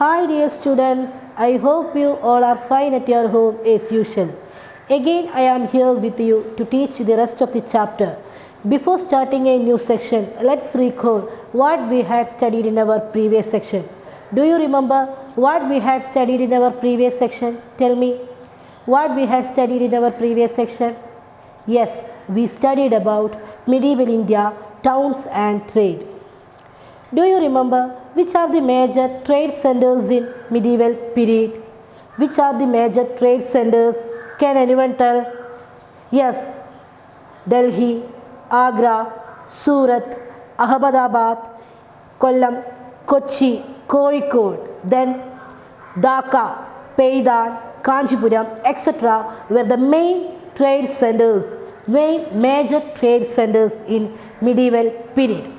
Hi dear students, I hope you all are fine at your home as usual. Again I am here with you to teach the rest of the chapter. Before starting a new section, let's recall what we had studied in our previous section. Do you remember what we had studied in our previous section? Tell me what we had studied in our previous section. Yes, we studied about medieval India, towns and trade. Do you remember which are the major trade centers in medieval period? Which are the major trade centers? Can anyone tell? Yes, Delhi, Agra, Surat, Ahmedabad, Kollam, Kochi, Kozhikode, then Dhaka, Paidan, Kanchipuram, etc. were the main trade centers, major trade centers in medieval period.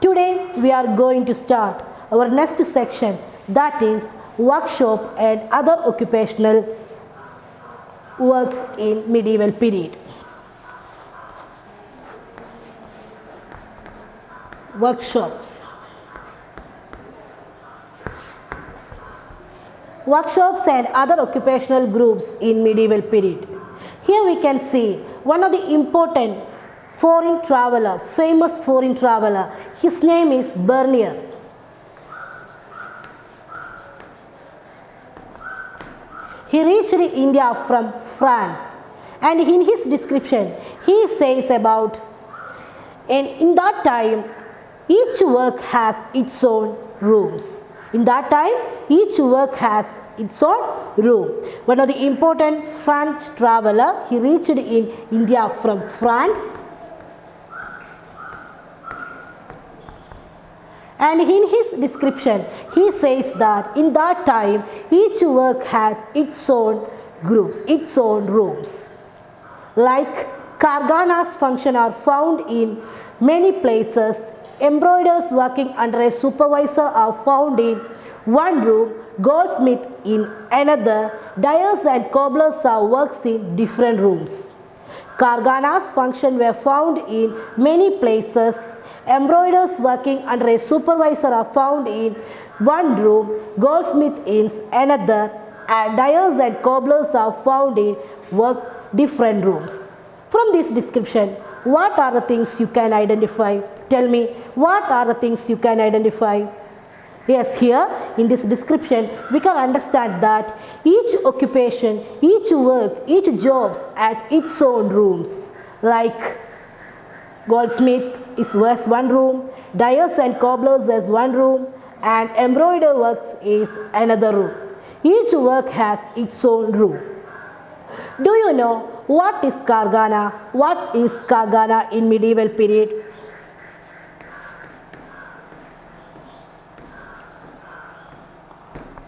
Today we are going to start our next section, that is workshop and other occupational works in medieval period. Workshops. Workshops and other occupational groups in medieval period. Here we can see one of the important foreign traveler, famous foreign traveler. His name is Bernier. He reached India from France, and in his description he says about, and in that time each work has its own rooms. In that time each work has its own room. One of the important French traveler, he reached in India from France, and in his description he says that in that time each work has its own groups, its own rooms. Like Kargana's function are found in many places. Embroiders working under a supervisor are found in one room, goldsmith in another, dyers and cobblers are works in different rooms. Kargana's function were found in many places. Embroiders working under a supervisor are found in one room, goldsmith in another, and dyers and cobblers are found in different rooms. From this description, what are the things you can identify? Tell me, what are the things you can identify? Yes, here in this description we can understand that each occupation, each work, each jobs has its own rooms. Like goldsmith is one room, dyers and cobblers is one room, and embroider works is another room. Each work has its own room. Do you know what is Kargana? What is Kargana in medieval period?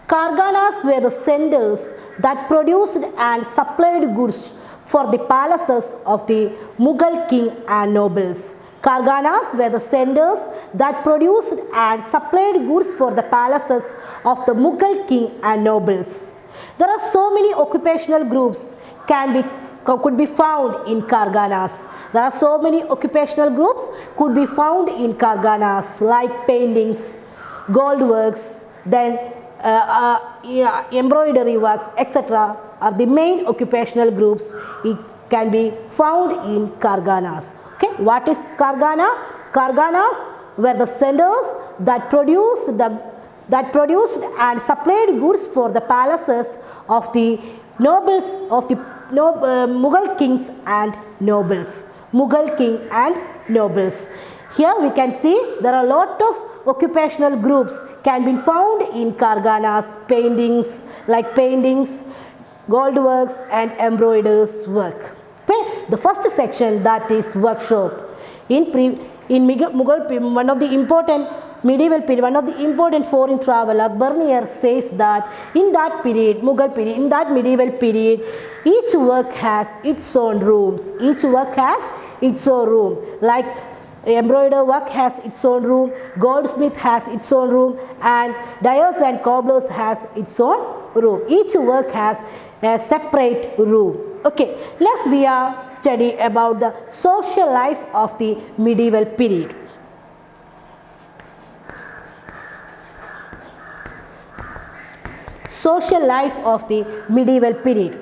Karganas were the centers that produced and supplied goods for the palaces of the Mughal king and nobles. Karganas were the centers that produced and supplied goods for the palaces of the Mughal king and nobles. There are so many occupational groups could be found in Karganas. There are so many occupational groups could be found in Karganas, like paintings, gold works, then embroidery works, etc. are the main occupational groups. It can be found in Karganas. Okay, what is Kargana? Karganas were the centers that produced and supplied goods for the palaces of the nobles of the Mughal kings and nobles. Mughal king and nobles. Here we can see there are a lot of occupational groups can be found in Karganas. Paintings, gold works and embroiders work. Okay? The first section, that is workshop. In Mughal period, one of the important medieval period, one of the important foreign traveler, Bernier, says that in that period, Mughal period, in that medieval period, each work has its own rooms. Each work has its own room. Like embroider work has its own room, goldsmith has its own room, and dyers and cobblers has its own room. Each work has a separate room. Okay, next we are study about the social life of the medieval period. social life of the medieval period.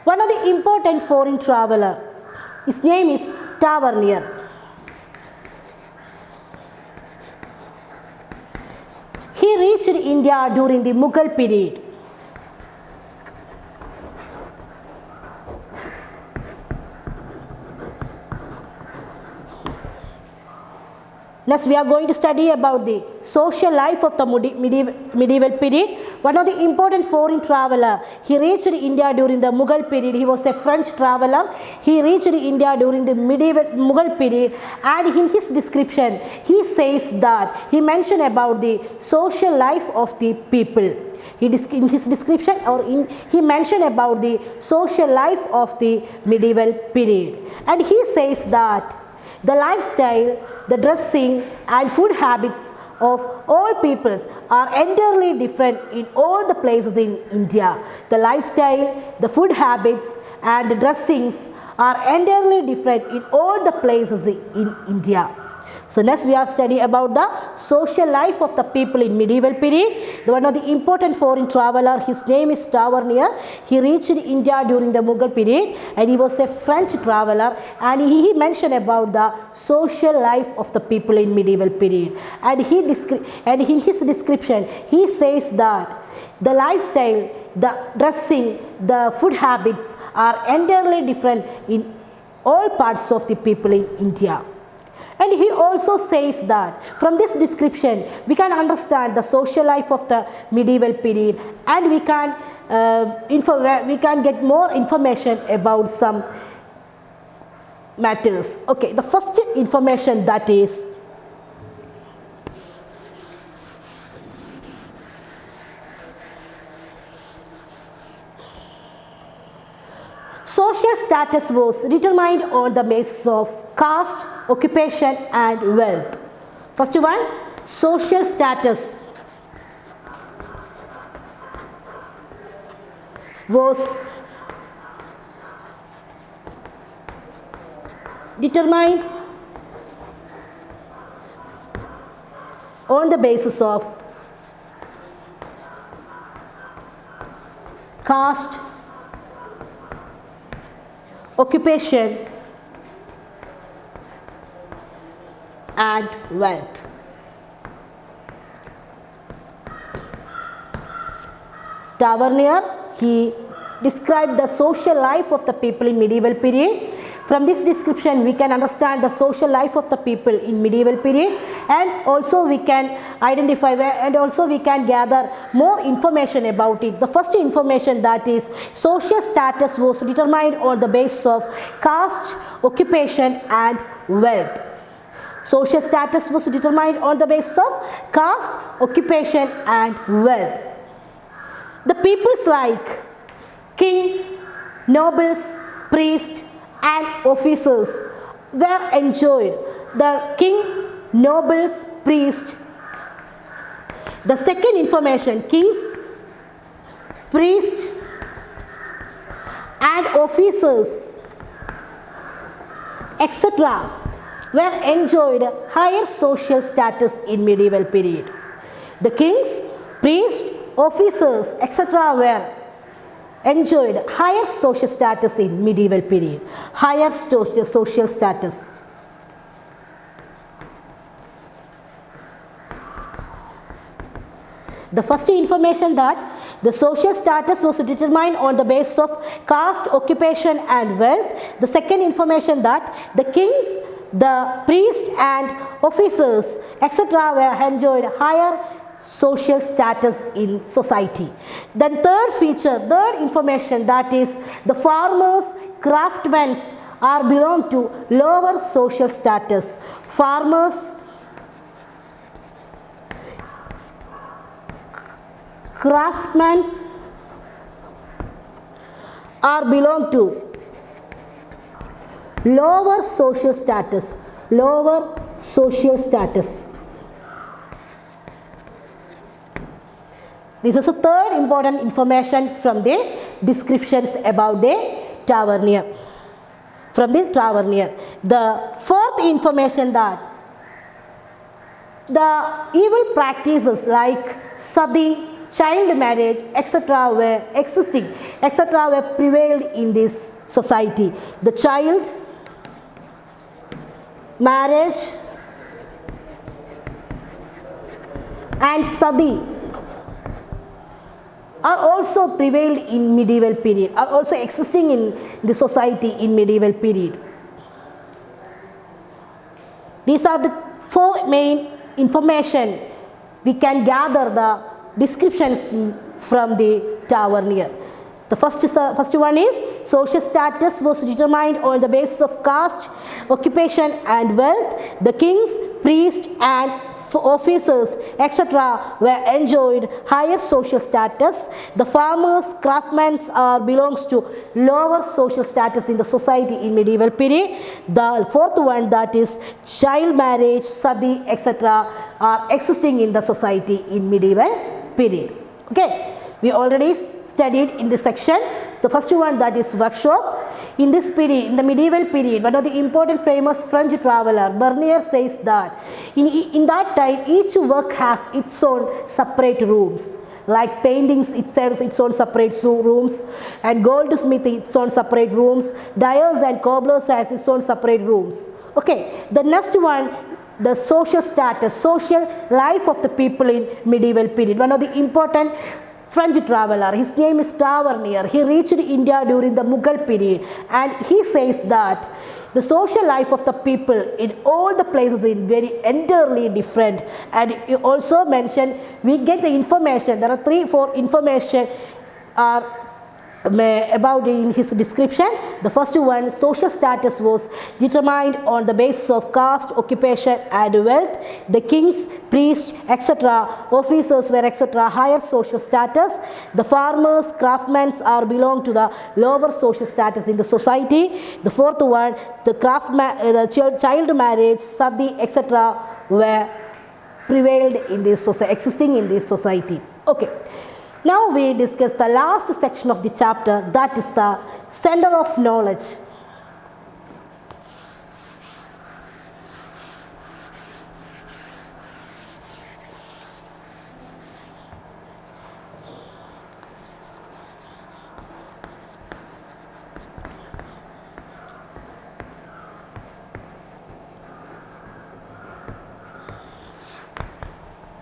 One of the important foreign traveler, his name is Tavernier. He reached India during the Mughal period. Next, we are going to study about the social life of the medieval period. One of the important foreign traveler, he reached India during the Mughal period. He was a French traveler. He reached India during the medieval Mughal period, and in his description, he says that he mentioned about the social life of the people. In his description, he mentioned about the social life of the medieval period, and he says that the lifestyle, the dressing and food habits of all peoples are entirely different in all the places in India. The lifestyle, the food habits and the dressings are entirely different in all the places in India. So next we are studying about the social life of the people in medieval period. One of the important foreign traveler, his name is Tavernier. He reached India during the Mughal period, and he was a French traveler, and he mentioned about the social life of the people in medieval period. And in his description, he says that the lifestyle, the dressing, the food habits are entirely different in all parts of the people in India. And he also says that from this description we can understand the social life of the medieval period, and we can get more information about some matters. Okay, the first information, that is social status was determined on the basis of caste, occupation and wealth. First one, social status was determined on the basis of caste, occupation and wealth. Tavernier, he described the social life of the people in medieval period. From this description we can understand the social life of the people in medieval period, and also we can identify and also we can gather more information about it. The first information, that is social status was determined on the basis of caste, occupation and wealth. Social status was determined on the basis of caste, occupation and wealth. The peoples like king, nobles, priests and officers were enjoyed. The king, nobles, priests. The second information, kings, priests and officers, etc. were enjoyed higher social status in medieval period. The kings, priests, officers, etc. were enjoyed higher social status in medieval period. Higher social status. The first information, that the social status was determined on the basis of caste, occupation and wealth. The second information, that the kings, the priests and officers, etc. were enjoyed higher social status in society. Then third information, that is the farmers, craftsmen are belong to lower social status. Farmers, craftsmen are belong to lower social status. Lower social status. This is the third important information from the descriptions about the Tavernier. From the Tavernier. The fourth information, that the evil practices like sati, child marriage, etc. were existing, etc. were prevailed in this society. The child marriage and sati are also prevailed in medieval period, are also existing in the society in medieval period. These are the four main information we can gather the descriptions from the Tavernier. The first one is social status was determined on the basis of caste, occupation and wealth. The kings, priests and officers, etc. were enjoyed higher social status. The farmers, craftsmen belongs to lower social status in the society in medieval period. The fourth one, that is child marriage, sati, etc. are existing in the society in medieval period. Okay, we already studied in this section. The first one, that is workshop. In this period, in the medieval period, one of the important famous French traveler, Bernier, says that in that time each work has its own separate rooms. Like paintings, it has its own separate rooms, and goldsmith its own separate rooms, dyers and cobblers has its own separate rooms. Okay, the next one, the social status, social life of the people in medieval period. One of the important French traveler, his name is Tavernier. He reached India during the Mughal period, and he says that the social life of the people in all the places is very entirely different. And he also mentioned, we get the information, there are 3-4 information are about in his description. The first one, social status was determined on the basis of caste, occupation and wealth. The kings, priests, etc. officers were etc. higher social status. The farmers, craftsmen belong to the lower social status in the society. The fourth one, the child marriage, sati, etc. were prevailed in this society, existing in this society. Okay. Now we discuss the last section of the chapter, that is the center of knowledge.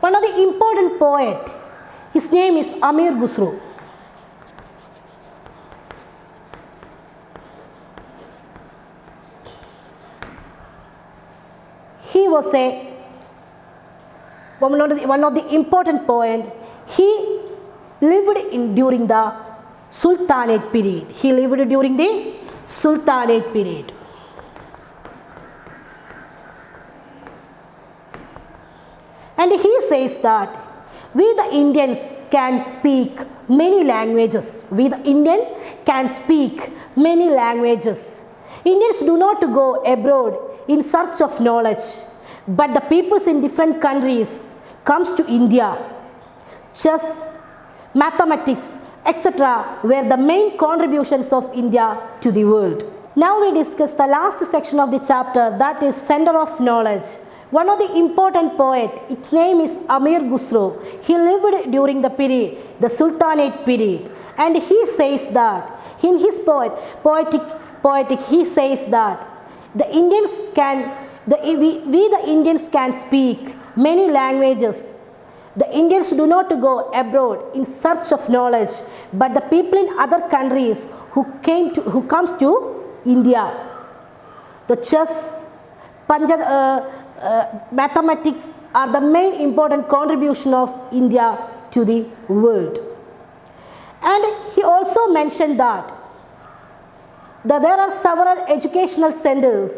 One of the important poet, his name is Amir Khusro. He was one of the important poet. He lived during the Sultanate period. He lived during the Sultanate period. And he says that we the Indians can speak many languages. We the Indian can speak many languages. Indians do not go abroad in search of knowledge, but the peoples in different countries comes to India. Chess, mathematics, etc. were the main contributions of India to the world. Now we discuss the last section of the chapter, that is center of knowledge. One of the important poet, its name is Amir Khusro. He lived during the period, the Sultanate period, and he says that in his poetic he says that the Indians can, we the Indians can speak many languages. The Indians do not go abroad in search of knowledge, but the people in other countries who comes to India. The chess, mathematics are the main important contribution of India to the world. And he also mentioned that there are several educational centers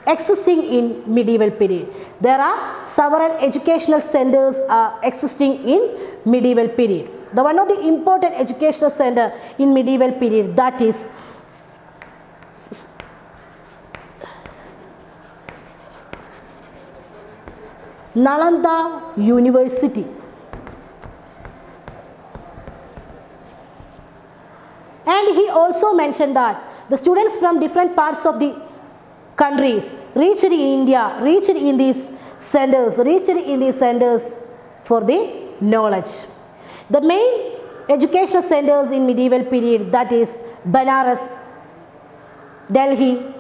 existing in medieval period. There are several educational centers existing in medieval period. The one of the important educational center in medieval period, that is Nalanda University. And he also mentioned that the students from different parts of the countries reached in India, reached in these centers for the knowledge. The main educational centers in medieval period, that is Banaras, Delhi,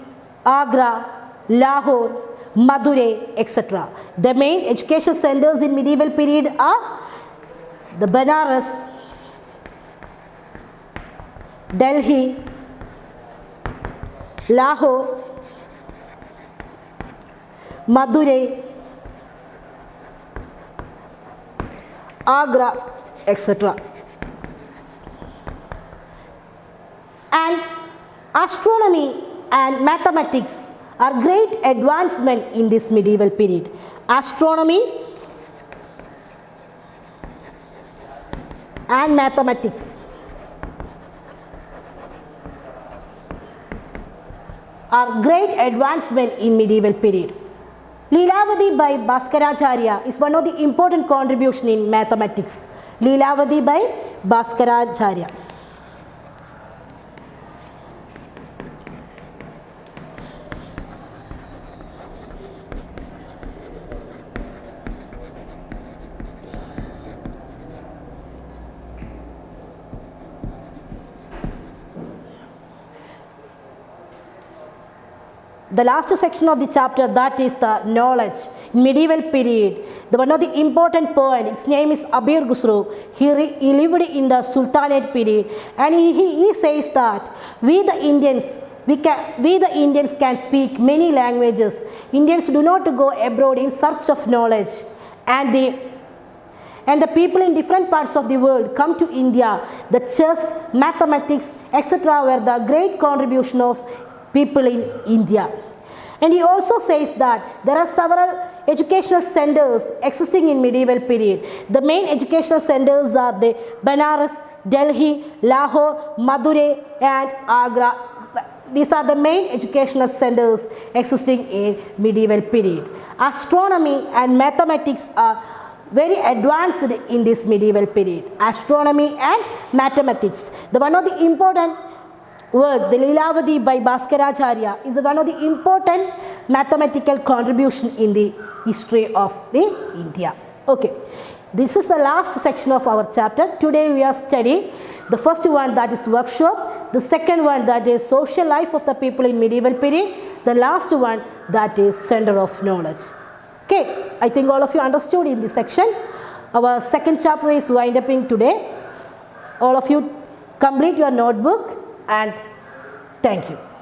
Agra, Lahore, Madurai, etc. The main educational centers in medieval period are the Banaras, Delhi, Lahore, Madurai, Agra, etc. And astronomy and mathematics are great advancement in this medieval period. Astronomy and mathematics are great advancement in medieval period. Leelavati by Bhaskaracharya is one of the important contribution in mathematics. Leelavati by Bhaskaracharya. The last section of the chapter, that is the knowledge. In medieval period, the one of the important poet, its name is Abir Khusro. He lived in the Sultanate period, and he says that we the Indians can speak many languages. Indians do not go abroad in search of knowledge, and the people in different parts of the world come to India. The chess, mathematics, etc. were the great contribution of people in India. And he also says that there are several educational centers existing in medieval period. The main educational centers are the Banaras, Delhi, Lahore, Madurai and Agra. These are the main educational centers existing in medieval period. Astronomy and mathematics are very advanced in this medieval period. Astronomy and mathematics. The one of the important work, the Leelavati by Bhaskaracharya, is one of the important mathematical contribution in the history of the India. Okay, this is the last section of our chapter. Today we are studying the first one, that is workshop, the second one, that is social life of the people in medieval period, the last one, that is center of knowledge. Okay, I think all of you understood in this section. Our second chapter is wind up in today. All of you complete your notebook and thank you.